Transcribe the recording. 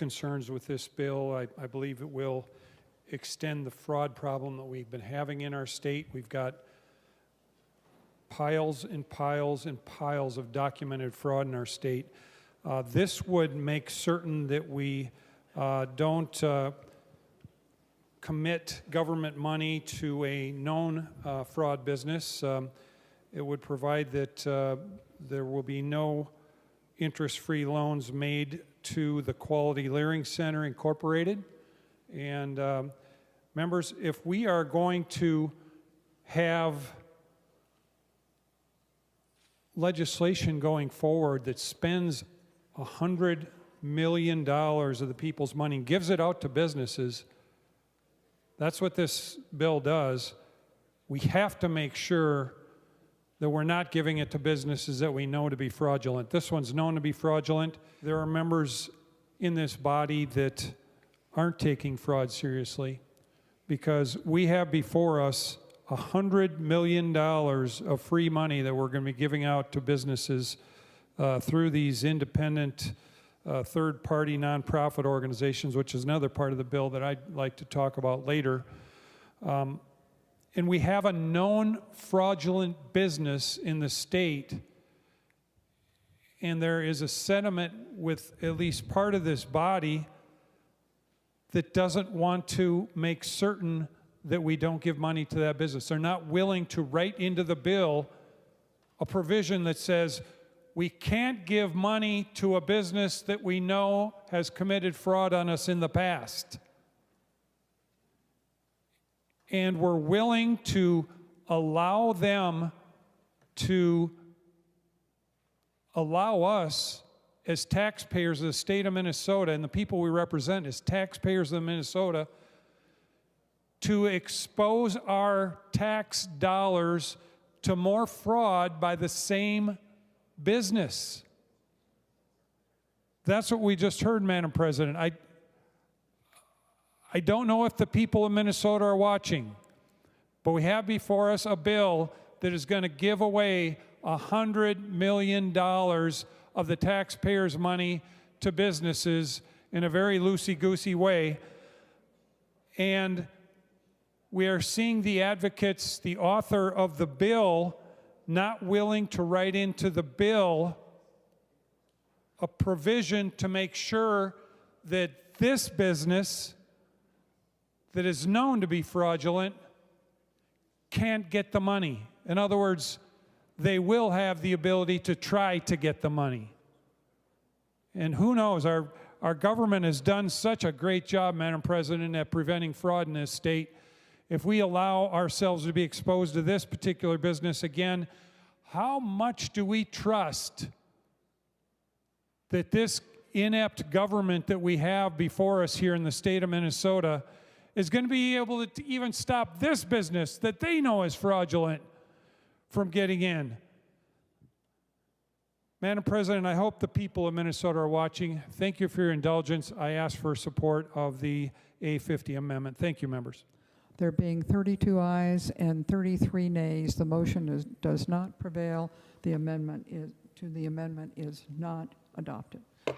concerns with this bill. I believe it will extend the fraud problem that we've been having in our state. We've got piles and piles and piles of documented fraud in our state. This would make certain that we don't commit government money to a known fraud business. It would provide that there will be no interest-free loans made to the Quality Learing Center Incorporated. And members, if we are going to have legislation going forward that spends $100 million of the people's money and gives it out to businesses, that's what this bill does. We have to make sure that we're not giving it to businesses that we know to be fraudulent. This one's known to be fraudulent. There are members in this body that aren't taking fraud seriously, because we have before us $100 million of free money that we're going to be giving out to businesses through these independent third-party nonprofit organizations, which is another part of the bill that I'd like to talk about later. And we have a known fraudulent business in the state, and there is a sentiment with at least part of this body that doesn't want to make certain that we don't give money to that business. They're not willing to write into the bill a provision that says we can't give money to a business that we know has committed fraud on us in the past. And we're willing to allow them to allow us as taxpayers of the state of Minnesota, and the people we represent as taxpayers of Minnesota, to expose our tax dollars to more fraud by the same business. That's what we just heard, Madam President. I don't know if the people of Minnesota are watching, but we have before us a bill that is going to give away $100 million of the taxpayers' money to businesses in a very loosey-goosey way. And we are seeing the advocates, the author of the bill, not willing to write into the bill a provision to make sure that this business that is known to be fraudulent can't get the money. In other words, they will have the ability to try to get the money. And who knows, our government has done such a great job, Madam President, at preventing fraud in this state. If we allow ourselves to be exposed to this particular business again, how much do we trust that this inept government that we have before us here in the state of Minnesota is going to be able to even stop this business that they know is fraudulent from getting in? Madam President, I hope the people of Minnesota are watching. Thank you for your indulgence. I ask for support of the A50 amendment. Thank you, members. There being 32 ayes and 33 nays, the motion does not prevail. The amendment is not adopted.